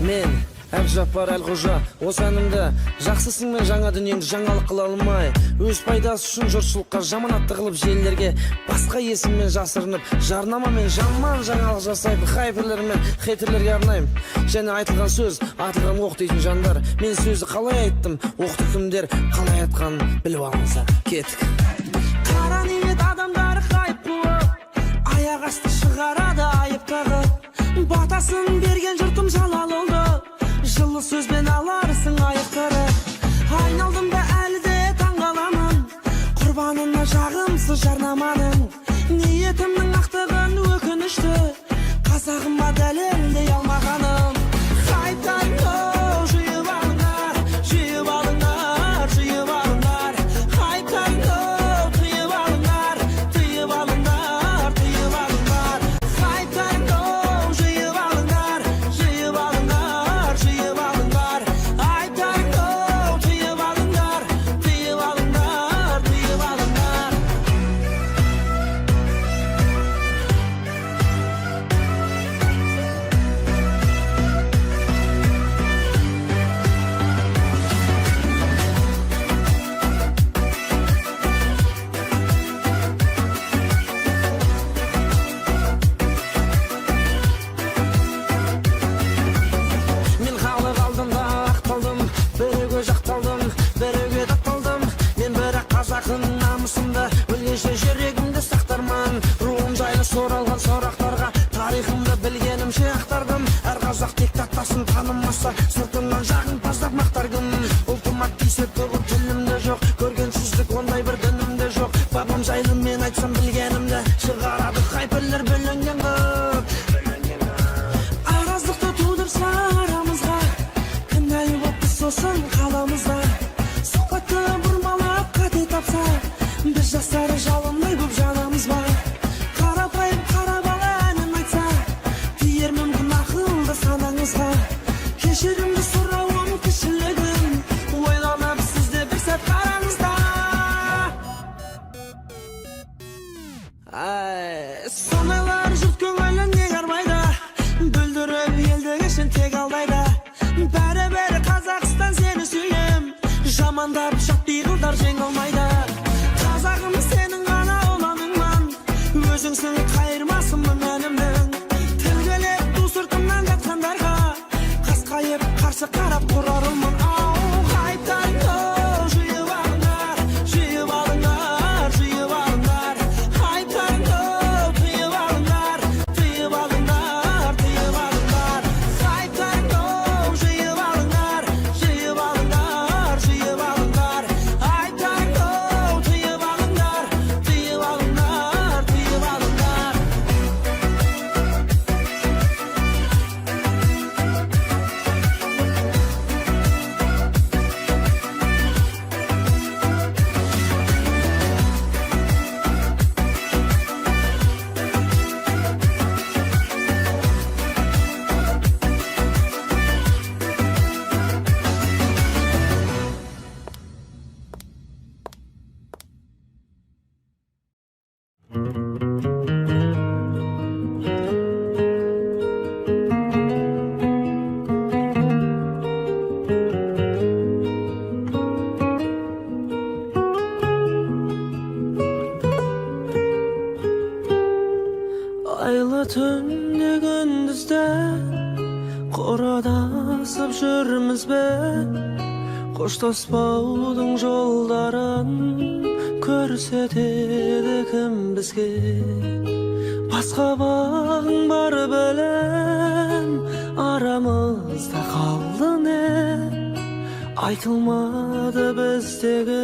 S1: Мен Әбжаппар Әлқожа, осы әнімді жақсысың мен жаңа дүниеңді жаңалық қыла алмай, өз пайдасы үшін жұртшылыққа жаманатты қылып желілерге басқа есіммен жасырынып, жарнама мен жаман жаңалық жасайды хайперлер мен хейтерлерге арнаймын. Және айтылған сөз, атылған оқ дейтін жандар, мен сөзді қалай айттым, оқты кімдер қалай айтқанын біліп алыңыздар. Кеттік. Қара ниет адамдар хайп қылып, аяқ асты шығарады айып тағып, батасын берген жұртым жалал oldu. Жылы сөзбен аларсың аяқтары, айналдым да әлі де таңғаламын, құрбанына жағымсыз жарнаманың, ниетімнің ақтығын өкінішті, қазағыма дәлелдей алмағаным. Хайптан жиып алыңдар, жиып алыңдар, жиып алыңдар, хайптан тыйып алыңдар, тыйып алыңдар, тыйып алыңдар, хайптан жиып алыңдар, жиып алыңдар, жиып алыңдар, хайптан тыйып алыңдар, тыйып алыңдар, тыйып алыңдар. Мен халық алдында ақталдым, біреуге жақталдым, біреуге датталдым. Мен бірақ қазақын намысымды, өлгенше жүрегімді сақтарман. Руым жайлы соралған сұрақтарға тарихымды білгенімше ақтардым. Әр қазақ тек таттасын танымаса, сыртымнан жағымпаздап мақтар кім? Ұлтыма тиісіп төгіп тілімде жоқ, көргенсіздік ондай бір дінімде жоқ. Бабам жайлы мен айтсам білгенімді, шығарады хайперлер бүлінген қып. Араздықты тудырса арамызға, кінәлі бопты сосын қаламызда. Сұхбатты бұрмалап қате тапса, біз жастары жалындай көп жанамыз ба? Қарапайым қара бала әнін айтса, тиер мүмкін ақылды санаңызға. Кешірімді сұрауым кішілігім, ойланып сізді бір сәт қараңызда. Сондайлар жұрт көңілін неге армайды, бүлдіріп елді кешін тек алдайды. Бәрі Қазақстан сені сүйем, жамандап жат пиғылдар жеңе алмайды. Қазағым сенің ғана ұланыңман, өзіңсің қайырмасымын әнімнің. Тілгілеп ту сыртымнан жатқандарға, қасқайып қарсы қарап тұрарымын. Ау хайптан жиып алыңдар, жиып алыңдар, жиып алыңдар, хайптан тыйып алыңдар, тыйып алыңдар, тыйып алыңдар, хайптан жиып алыңдар, жиып алыңдар, жиып алыңдар, хайптан тыйып алыңдар, тыйып алыңдар, тыйып алыңдар. Айлы түнде күндізде қорадасып жүрміз бе, қоштаспаудың жолдарын көрсетеді кім бізге. Басқа бағың бар білем, арамызда қалды не, айтылмады біздегі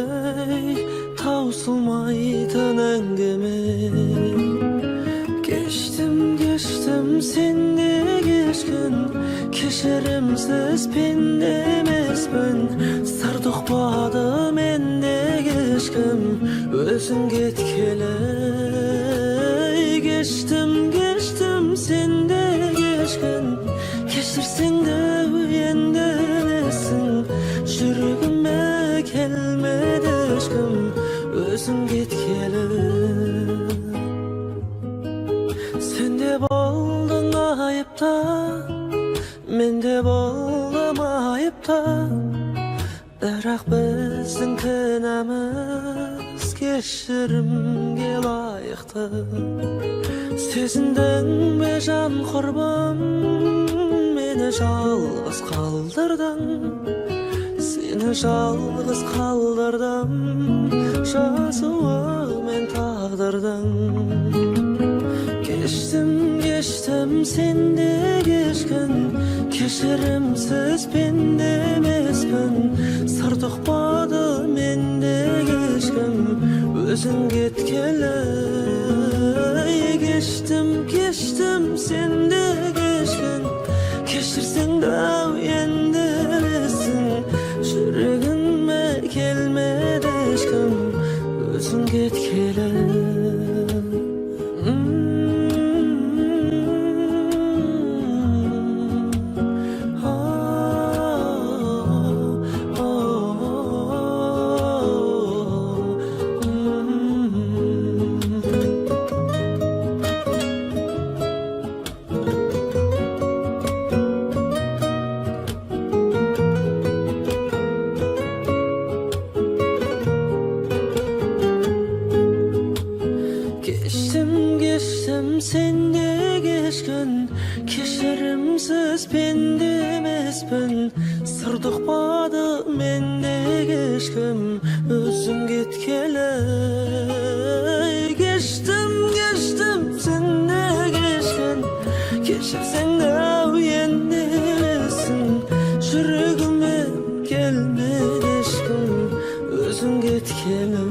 S1: таусылмайтын әңгіме. Geçtim sende geçkin, keşirimsiz pende emesmin. Sardıqpadı mende geçkim, özün getkele. Geçtim sende geçkin, keşirsin de uyendemesin. Жүрегіме келмеді ешкім, өзің кеткелі. Sen de boldun ayıpta, men de boldum Birak bizning kınamız kechirimga loyiqdi. Sezindin bejan qurbon, meni yolg'iz qoldirding. Seni yolg'iz qoldirdim, shosuvi men taqdirdan. Geçtim sende geçken, kechirimsiz bende emasman. Sir tuqmadi mende geçken, o'zing ketgala. Geçtim sende geçken, kechirsang da endi bilsin. Yuragimga kelmadi hechkim, o'zing ketgala. Geçtim sende geçken, kechirimsiz bende emasman. Sir tuqmadi mende geçkim, o'zing ketgala. Geçtim sende geçken, kechirsang da endi bilsin. Yuragimga kelmadi hechkim, o'zing ketgala.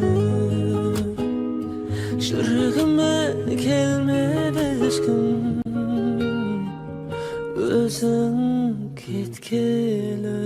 S1: Yuragimga kelmadi hechkim, o'zing ketgala.